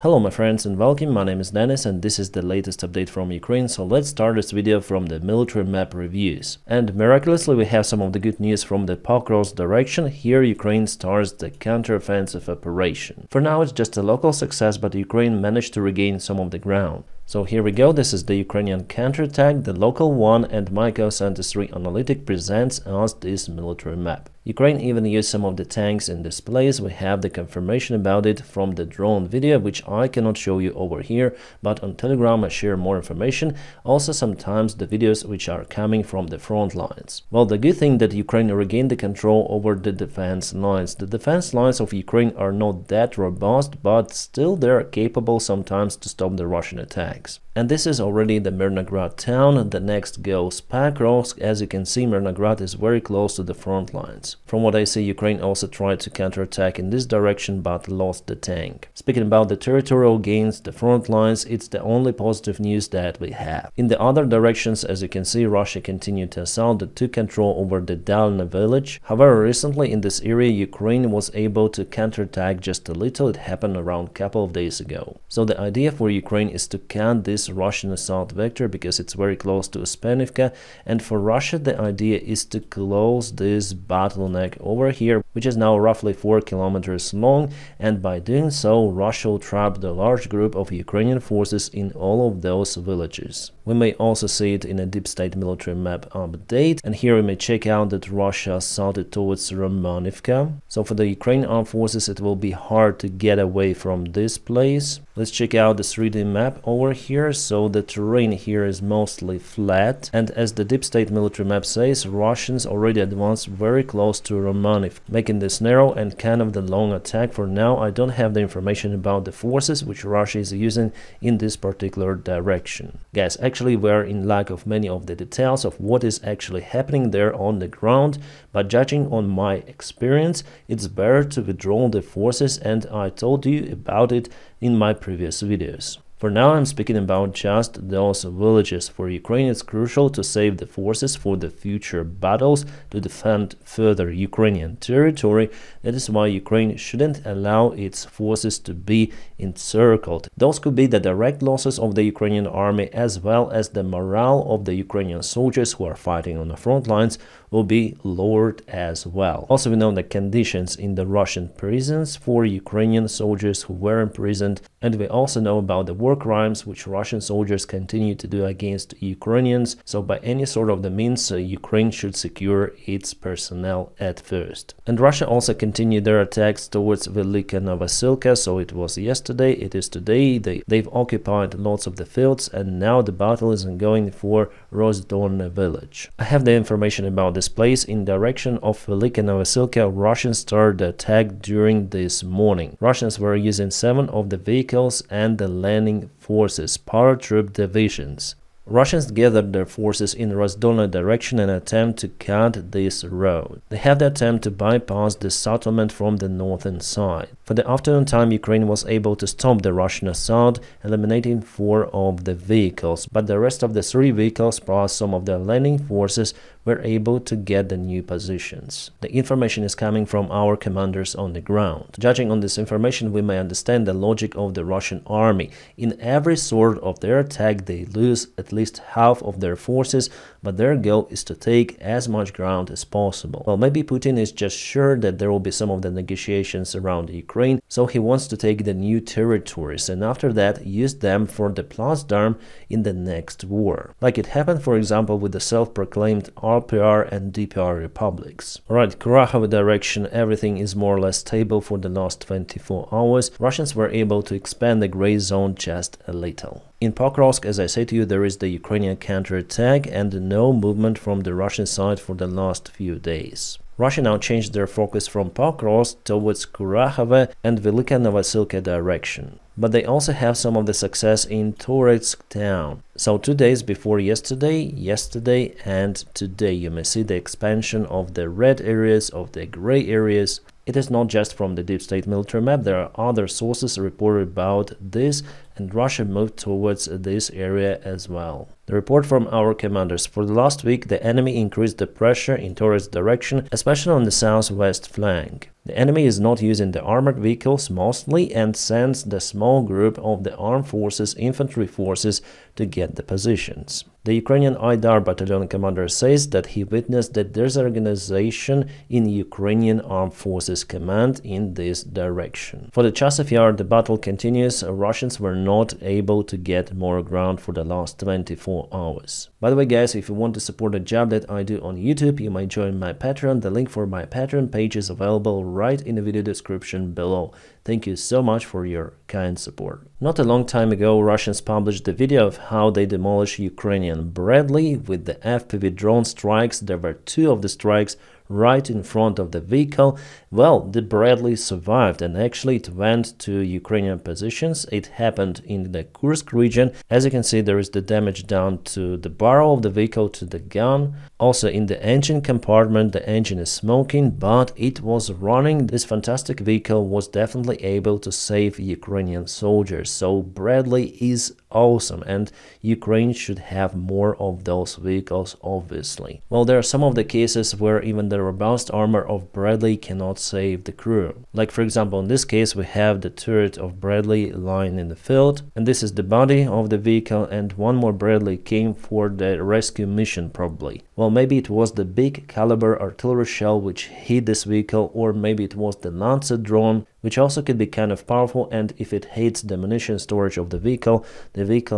Hello my friends and welcome, my name is Dennis and this is the latest update from Ukraine, so let's start this video from the military map reviews. And miraculously we have some of the good news from the Pokrovsk direction. Here Ukraine starts the counteroffensive operation. For now it's just a local success, but Ukraine managed to regain some of the ground. So here we go, this is the Ukrainian counterattack, the local one, and Myco73 Analytic presents us this military map. Ukraine even used some of the tanks in this place. We have the confirmation about it from the drone video, which I cannot show you over here, but on Telegram I share more information, also sometimes the videos which are coming from the front lines. Well, the good thing that Ukraine regained the control over the defense lines. The defense lines of Ukraine are not that robust, but still they are capable sometimes to stop the Russian attacks. And this is already the Mirnograd town. The next goes Pokrovsk. As you can see, Mirnograd is very close to the front lines. From what I see, Ukraine also tried to counterattack in this direction but lost the tank. Speaking about the territorial gains, the front lines, it's the only positive news that we have. In the other directions, as you can see, Russia continued to assault and took control over the Dalna village. However, recently in this area, Ukraine was able to counterattack just a little. It happened around a couple of days ago. So the idea for Ukraine is to count this Russian assault vector because it's very close to Uspenivka, and for Russia the idea is to close this bottleneck over here, which is now roughly 4 kilometers long, and by doing so Russia will trap the large group of Ukrainian forces in all of those villages. We may also see it in a deep state military map update, and here we may check out that Russia assaulted towards Romanivka. So for the Ukrainian armed forces it will be hard to get away from this place. Let's check out the 3D map over here. So the terrain here is mostly flat, and as the deep state military map says, Russians already advanced very close to Romanivka, making this narrow and kind of the long attack. For now I don't have the information about the forces which Russia is using in this particular direction. Guys, actually we are in lack of many of the details of what is actually happening there on the ground, but judging on my experience it's better to withdraw the forces, and I told you about it in my previous videos. For now I'm speaking about just those villages. For Ukraine it's crucial to save the forces for the future battles to defend further Ukrainian territory. That is why Ukraine shouldn't allow its forces to be encircled. Those could be the direct losses of the Ukrainian army, as well as the morale of the Ukrainian soldiers who are fighting on the front lines will be lowered as well. Also, we know the conditions in the Russian prisons for Ukrainian soldiers who were imprisoned, and we also know about the war crimes which Russian soldiers continue to do against Ukrainians. So by any sort of the means, Ukraine should secure its personnel at first. And Russia also continued their attacks towards Velika Novosilka. So it was yesterday, it is today. They've occupied lots of the fields, and now the battle is ongoing for Ruzzian village. I have the information about this place. In direction of Velika Novosilka, Russians started the attack during this morning. Russians were using 7 of the vehicles and the landing forces, paratroop divisions. Russians gathered their forces in Ruzzian direction and attempt to cut this road. They have the attempt to bypass the settlement from the northern side. For the afternoon time, Ukraine was able to stop the Russian assault, eliminating 4 of the vehicles, but the rest of the 3 vehicles plus some of the landing forces were able to get the new positions. The information is coming from our commanders on the ground. Judging on this information, we may understand the logic of the Russian army. In every sort of their attack, they lose at least half of their forces, but their goal is to take as much ground as possible. Well, maybe Putin is just sure that there will be some of the negotiations around Ukraine, so he wants to take the new territories and after that use them for the Placdarm in the next war. Like it happened, for example, with the self-proclaimed RPR and DPR republics. Alright, Kurakhove direction, everything is more or less stable for the last 24 hours. Russians were able to expand the gray zone just a little. In Pokrovsk, as I say to you, there is the Ukrainian counterattack and no movement from the Russian side for the last few days. Russia now changed their focus from Pokrovsk towards Kurakhove and Velika Novosilka direction. But they also have some of the success in Touretsk town. So 2 days before yesterday and today, you may see the expansion of the red areas, of the gray areas. It is not just from the deep state military map, there are other sources reported about this, and Russia moved towards this area as well. The report from our commanders: for the last week, the enemy increased the pressure in towards direction, especially on the southwest flank. The enemy is not using the armored vehicles mostly and sends the small group of the armed forces, infantry forces, to get the positions. The Ukrainian IDAR battalion commander says that he witnessed the disorganization in Ukrainian Armed Forces Command in this direction. For the Chasiv Yar, the battle continues. Russians were not able to get more ground for the last 24 hours. By the way, guys, if you want to support the job that I do on YouTube, you might join my Patreon. The link for my Patreon page is available right in the video description below. Thank you so much for your kind support. Not a long time ago, Russians published the video of how they demolished Ukrainian Bradley with the FPV drone strikes. There were 2 of the strikes right in front of the vehicle. Well, the Bradley survived, and actually it went to Ukrainian positions. It happened in the Kursk region. As you can see, there is the damage down to the barrel of the vehicle, to the gun. Also in the engine compartment, the engine is smoking, but it was running. This fantastic vehicle was definitely able to save Ukrainian soldiers. So Bradley is awesome, and Ukraine should have more of those vehicles, obviously. Well, there are some of the cases where even the robust armor of Bradley cannot save the crew. Like, for example, in this case, we have the turret of Bradley lying in the field, and this is the body of the vehicle, and one more Bradley came for the rescue mission probably. Well, maybe it was the big caliber artillery shell which hit this vehicle, or maybe it was the Lancer drone, which also could be kind of powerful, and if it hits the munition storage of the vehicle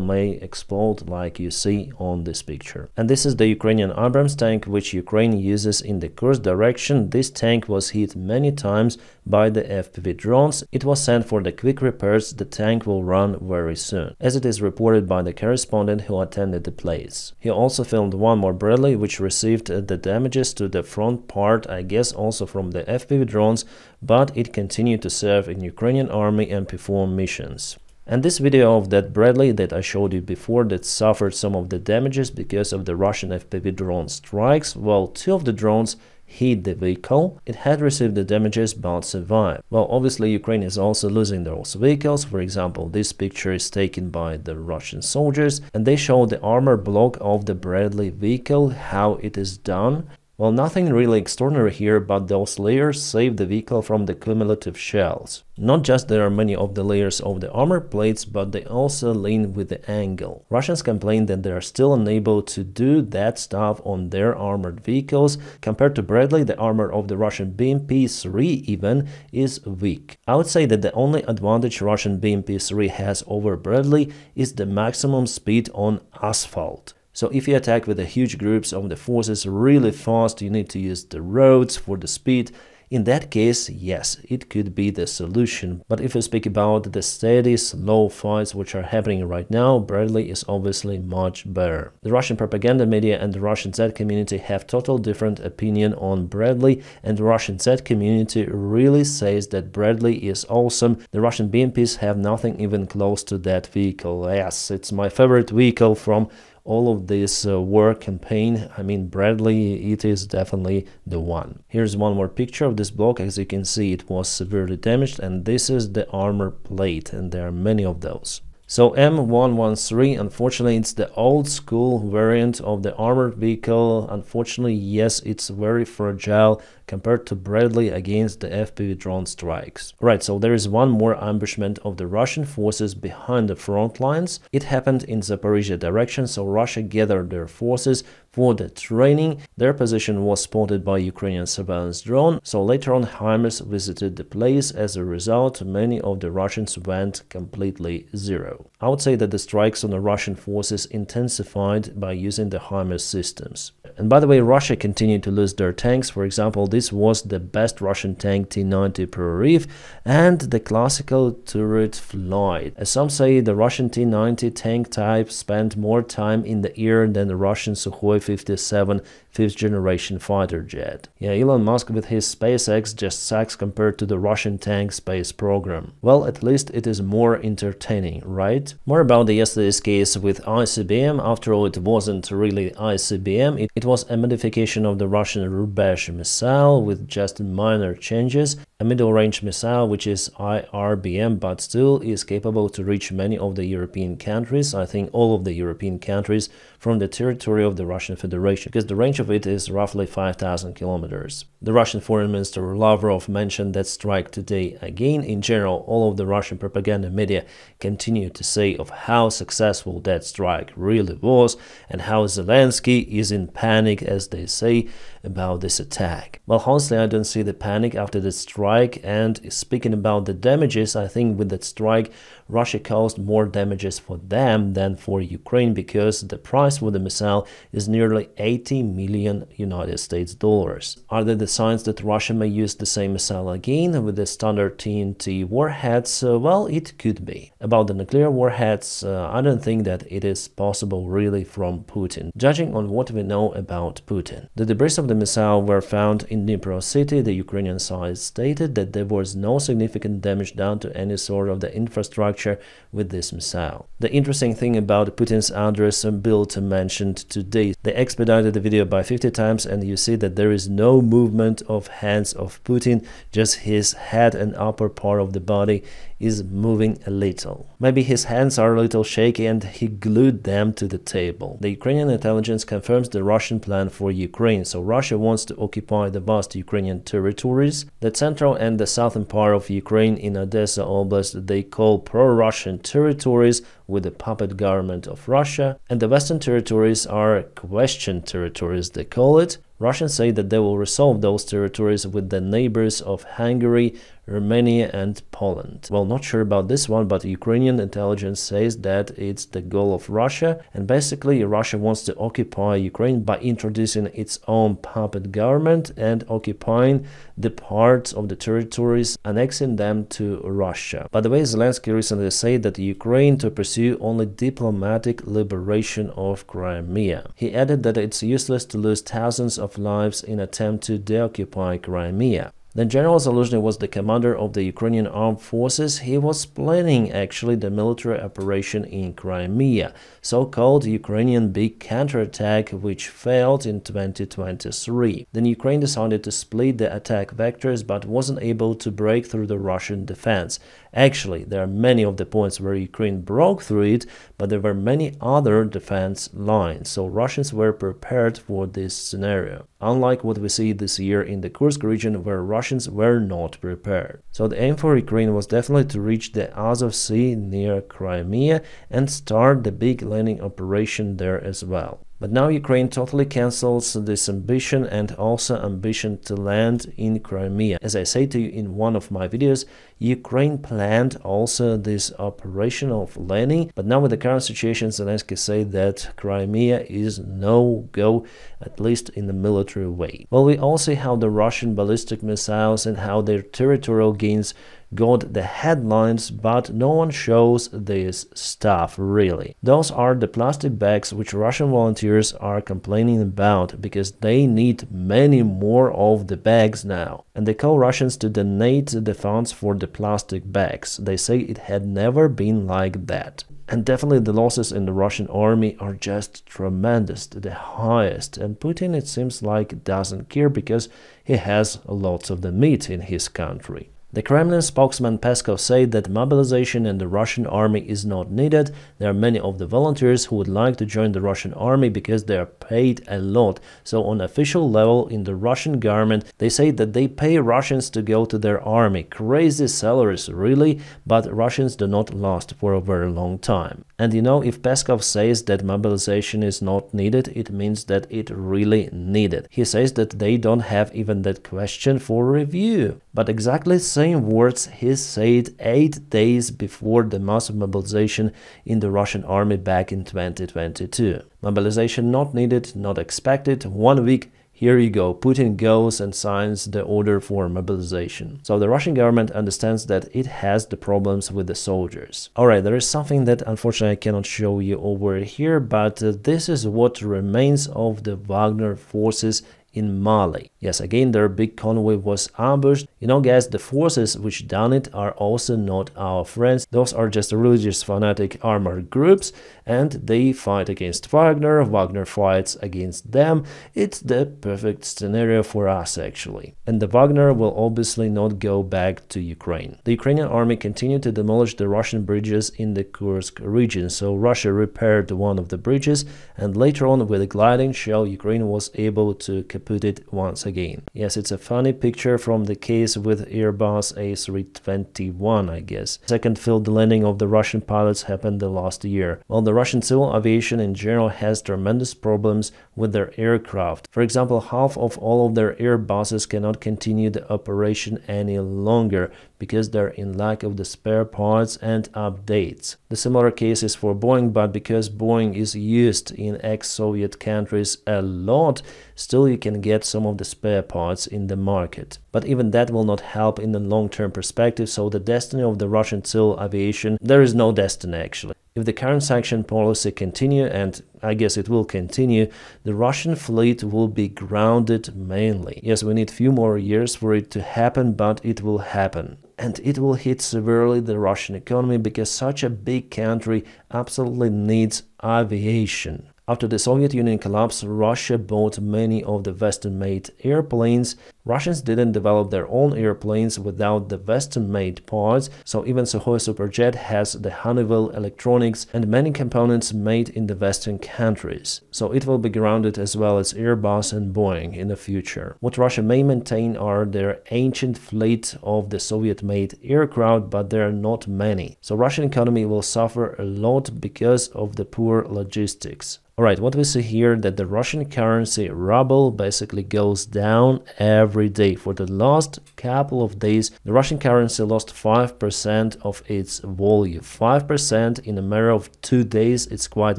may explode like you see on this picture. And this is the Ukrainian Abrams tank which Ukraine uses in the Kursk direction. This tank was hit many times by the FPV drones. It was sent for the quick repairs. The tank will run very soon, as it is reported by the correspondent who attended the place. He also filmed one more Bradley which received the damages to the front part, I guess also from the FPV drones, but it continued to serve in Ukrainian army and perform missions. And this video of that Bradley that I showed you before that suffered some of the damages because of the Russian FPV drone strikes, well, 2 of the drones hit the vehicle. It had received the damages but survived. Well, obviously Ukraine is also losing those vehicles. For example, this picture is taken by the Russian soldiers, and they show the armor block of the Bradley vehicle, how it is done. Well, nothing really extraordinary here, but those layers save the vehicle from the cumulative shells. Not just there are many of the layers of the armor plates, but they also lean with the angle. Russians complain that they are still unable to do that stuff on their armored vehicles. Compared to Bradley, the armor of the Russian BMP-3 even is weak. I would say that the only advantage Russian BMP-3 has over Bradley is the maximum speed on asphalt. So if you attack with the huge groups of the forces really fast, you need to use the roads for the speed. In that case, yes, it could be the solution. But if you speak about the steady, slow fights which are happening right now, Bradley is obviously much better. The Russian propaganda media and the Russian Z community have total different opinion on Bradley, and the Russian Z community really says that Bradley is awesome. The Russian BMPs have nothing even close to that vehicle. Yes, it's my favorite vehicle from all of this war campaign. I mean, Bradley, it is definitely the one. Here's one more picture of this block. As you can see, it was severely damaged, and this is the armor plate, and there are many of those. So M113, unfortunately, it's the old school variant of the armored vehicle. Unfortunately, yes, it's very fragile compared to Bradley against the FPV drone strikes. Right, so there is one more ambushment of the Russian forces behind the front lines. It happened in Zaporizhia direction, so Russia gathered their forces for the training. Their position was spotted by Ukrainian surveillance drone, so later on HIMARS visited the place. As a result, many of the Russians went completely zero. I would say that the strikes on the Russian forces intensified by using the HIMARS systems. And by the way, Russia continued to lose their tanks. For example, this was the best Russian tank T-90 Prorif and the classical turret flight. As some say, the Russian T-90 tank type spent more time in the air than the Russian Sukhoi 57 fifth-generation fighter jet. Yeah, Elon Musk with his SpaceX just sucks compared to the Russian tank space program. Well, at least it is more entertaining, right? More about yesterday's case with ICBM. After all, it wasn't really ICBM, it was a modification of the Russian Rubesh missile with just minor changes. A middle-range missile which is IRBM but still is capable to reach many of the European countries, I think all of the European countries, from the territory of the Russian Federation, because the range of it is roughly 5,000 kilometers. The Russian Foreign Minister Lavrov mentioned that strike today again. In general, all of the Russian propaganda media continue to say of how successful that strike really was and how Zelensky is in panic, as they say, about this attack. Well, honestly, I don't see the panic after the strike, and speaking about the damages, I think with that strike, Russia caused more damages for them than for Ukraine, because the price for the missile is nearly 80 million United States dollars. Are there the signs that Russia may use the same missile again with the standard TNT warheads? Well, it could be. About the nuclear warheads, I don't think that it is possible really from Putin, judging on what we know about Putin. The debris of the missile were found in Dnipro city. The Ukrainian side stated that there was no significant damage done to any sort of the infrastructure with this missile. The interesting thing about Putin's address bill mentioned today, they expedited the video by 50 times, and you see that there is no movement of hands of Putin, just his head and upper part of the body is moving a little. Maybe his hands are a little shaky and he glued them to the table. The Ukrainian intelligence confirms the Russian plan for Ukraine, so Russia wants to occupy the vast Ukrainian territories. The central and the southern part of Ukraine in Odessa Oblast they call pro-Russian territories with the puppet government of Russia, and the western territories are question territories, they call it. Russians say that they will resolve those territories with the neighbors of Hungary, Romania and Poland. Well, not sure about this one, but Ukrainian intelligence says that it's the goal of Russia, and basically Russia wants to occupy Ukraine by introducing its own puppet government and occupying the parts of the territories, annexing them to Russia. By the way, Zelensky recently said that Ukraine to pursue only diplomatic liberation of Crimea. He added that it's useless to lose thousands of lives in attempt to deoccupy Crimea. Then General Zaluzhny was the commander of the Ukrainian armed forces. He was planning actually the military operation in Crimea, so-called Ukrainian big counterattack, which failed in 2023. Then Ukraine decided to split the attack vectors but wasn't able to break through the Russian defense. Actually, there are many of the points where Ukraine broke through it, but there were many other defense lines, so Russians were prepared for this scenario, unlike what we see this year in the Kursk region where Russians were not prepared. So the aim for Ukraine was definitely to reach the Azov Sea near Crimea and start the big landing operation there as well. But now Ukraine totally cancels this ambition and also ambition to land in Crimea. As I say to you in one of my videos, Ukraine planned also this operation of landing, but now with the current situation, Zelensky said that Crimea is no-go, at least in the military way. Well, we all see how the Russian ballistic missiles and how their territorial gains got the headlines, but no one shows this stuff really. Those are the plastic bags which Russian volunteers are complaining about because they need many more of the bags now. And they call Russians to donate the funds for the plastic bags. They say it had never been like that. And definitely the losses in the Russian army are just tremendous, the highest. And Putin, it seems like, doesn't care because he has lots of the meat in his country. The Kremlin spokesman Peskov said that mobilization in the Russian army is not needed. There are many of the volunteers who would like to join the Russian army because they are paid a lot. So on official level in the Russian government, they say that they pay Russians to go to their army. Crazy salaries, really, but Russians do not last for a very long time. And you know, if Peskov says that mobilization is not needed, it means that it really needed. He says that they don't have even that question for review. But exactly same words he said 8 days before the massive mobilization in the Russian army back in 2022. Mobilization not needed, not expected, 1 week Here you go, Putin goes and signs the order for mobilization. So the Russian government understands that it has the problems with the soldiers. Alright, there is something that unfortunately I cannot show you over here, but this is what remains of the Wagner forces in Mali. Yes, again, their big convoy was ambushed. You know, guys, the forces which done it are also not our friends. Those are just religious fanatic armored groups, and they fight against Wagner. Wagner fights against them. It's the perfect scenario for us, actually. And the Wagner will obviously not go back to Ukraine. The Ukrainian army continued to demolish the Russian bridges in the Kursk region. So Russia repaired one of the bridges, and later on, with a gliding shell, Ukraine was able to put it once again. Yes, it's a funny picture from the case with Airbus A321, I guess. Second field landing of the Russian pilots happened the last year. Well, the Russian civil aviation in general has tremendous problems with their aircraft. For example, half of all of their Airbuses cannot continue the operation any longer because they're in lack of the spare parts and updates. The similar case is for Boeing, but because Boeing is used in ex-Soviet countries a lot, still you can get some of the spare parts in the market. But even that will not help in the long-term perspective, so the destiny of the Russian civil aviation, there is no destiny actually. If the current sanction policy continue, and I guess it will continue, the Russian fleet will be grounded mainly. Yes, we need few more years for it to happen, but it will happen. And it will hit severely the Russian economy because such a big country absolutely needs aviation. After the Soviet Union collapsed, Russia bought many of the Western-made airplanes. Russians didn't develop their own airplanes without the Western-made parts, so even Sukhoi Superjet has the Honeywell electronics and many components made in the Western countries. So it will be grounded as well as Airbus and Boeing in the future. What Russia may maintain are their ancient fleet of the Soviet-made aircraft, but there are not many. So Russian economy will suffer a lot because of the poor logistics. Alright, what we see here that the Russian currency ruble basically goes down every day. For the last couple of days, the Russian currency lost 5% of its value. 5% in a matter of 2 days, it's quite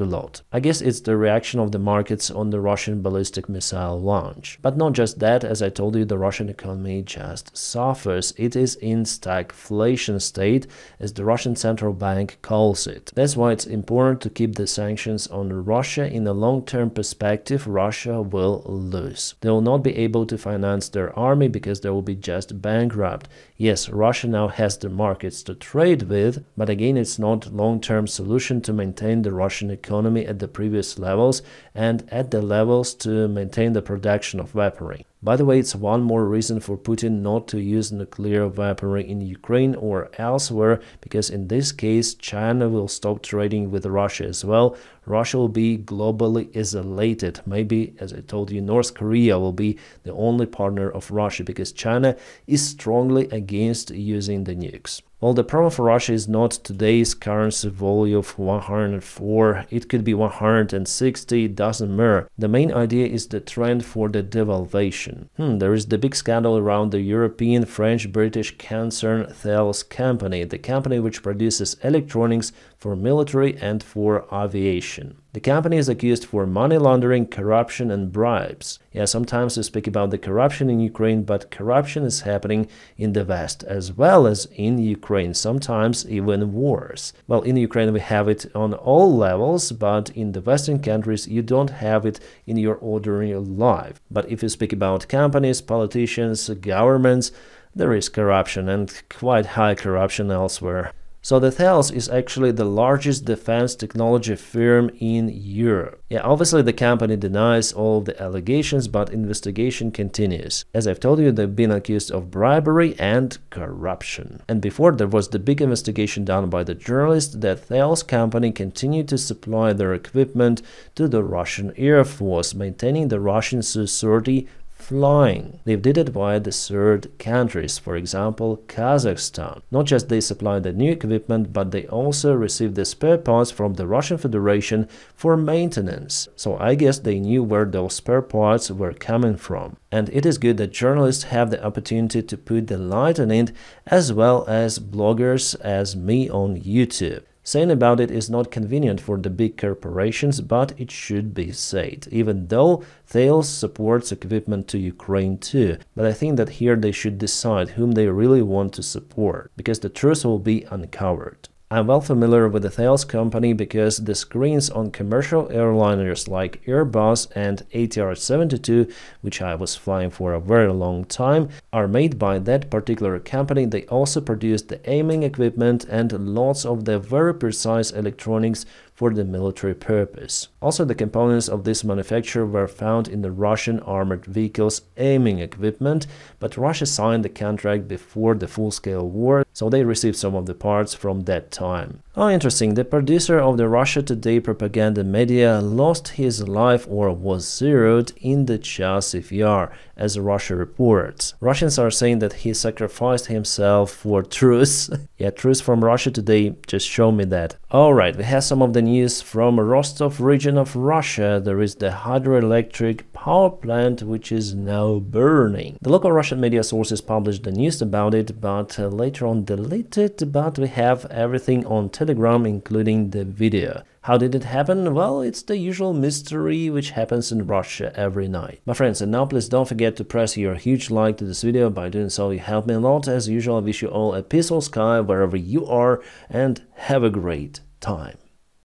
a lot. I guess it's the reaction of the markets on the Russian ballistic missile launch. But not just that, as I told you, the Russian economy just suffers. It is in stagflation state, as the Russian central bank calls it. That's why it's important to keep the sanctions on Russia. In a long-term perspective, Russia will lose. They will not be able to finance their army because they will be just bankrupt. Yes, Russia now has the markets to trade with, but again, it's not long-term solution to maintain the Russian economy at the previous levels and at the levels to maintain the production of weaponry. By the way, it's one more reason for Putin not to use nuclear weaponry in Ukraine or elsewhere, because in this case, China will stop trading with Russia as well. Russia will be globally isolated. Maybe, as I told you, North Korea will be the only partner of Russia because China is strongly against using the nukes. Well, the problem for Russia is not today's currency value of 104, it could be 160, it doesn't matter. The main idea is the trend for the devaluation. There is the big scandal around the European French-British concern Thales company, the company which produces electronics for military and for aviation. The company is accused for money laundering, corruption and bribes. Yeah, sometimes we speak about the corruption in Ukraine, but corruption is happening in the West as well as in Ukraine, sometimes even worse. Well, in Ukraine we have it on all levels, but in the Western countries you don't have it in your ordinary life. But if you speak about companies, politicians, governments, there is corruption and quite high corruption elsewhere. So the Thales is actually the largest defense technology firm in Europe. Yeah, obviously the company denies all of the allegations, but investigation continues. As I've told you, they've been accused of bribery and corruption. And before there was the big investigation done by the journalist that Thales company continued to supply their equipment to the Russian Air Force, maintaining the Russian Su-30 flying. They did it via the third countries, for example, Kazakhstan. Not just they supplied the new equipment, but they also received the spare parts from the Russian Federation for maintenance. So I guess they knew where those spare parts were coming from. And it is good that journalists have the opportunity to put the light on it, as well as bloggers as me on YouTube. Saying about it is not convenient for the big corporations, but it should be said, even though Thales supports equipment to Ukraine too. But I think that here they should decide whom they really want to support, because the truth will be uncovered. I'm well familiar with the Thales company because the screens on commercial airliners like Airbus and ATR-72, which I was flying for a very long time, are made by that particular company. They also produce the aiming equipment and lots of the very precise electronics for the military purpose. Also, the components of this manufacture were found in the Russian armored vehicles aiming equipment, but Russia signed the contract before the full-scale war, so they received some of the parts from that time. Oh, interesting, the producer of the Russia Today propaganda media lost his life or was zeroed in the Chasiv Yar, as Russia reports. Russians are saying that he sacrificed himself for truth. Yeah, truth from Russia Today, just show me that. Alright, we have some of the news from Rostov region of Russia. There is the hydroelectric power plant which is now burning. The local Russian media sources published the news about it, but later on deleted, but we have everything on Telegram, including the video. How did it happen? Well, it's the usual mystery which happens in Russia every night. My friends, and now please don't forget to press your huge like to this video. By doing so, you help me a lot. As usual, I wish you all a peaceful sky wherever you are, and have a great time.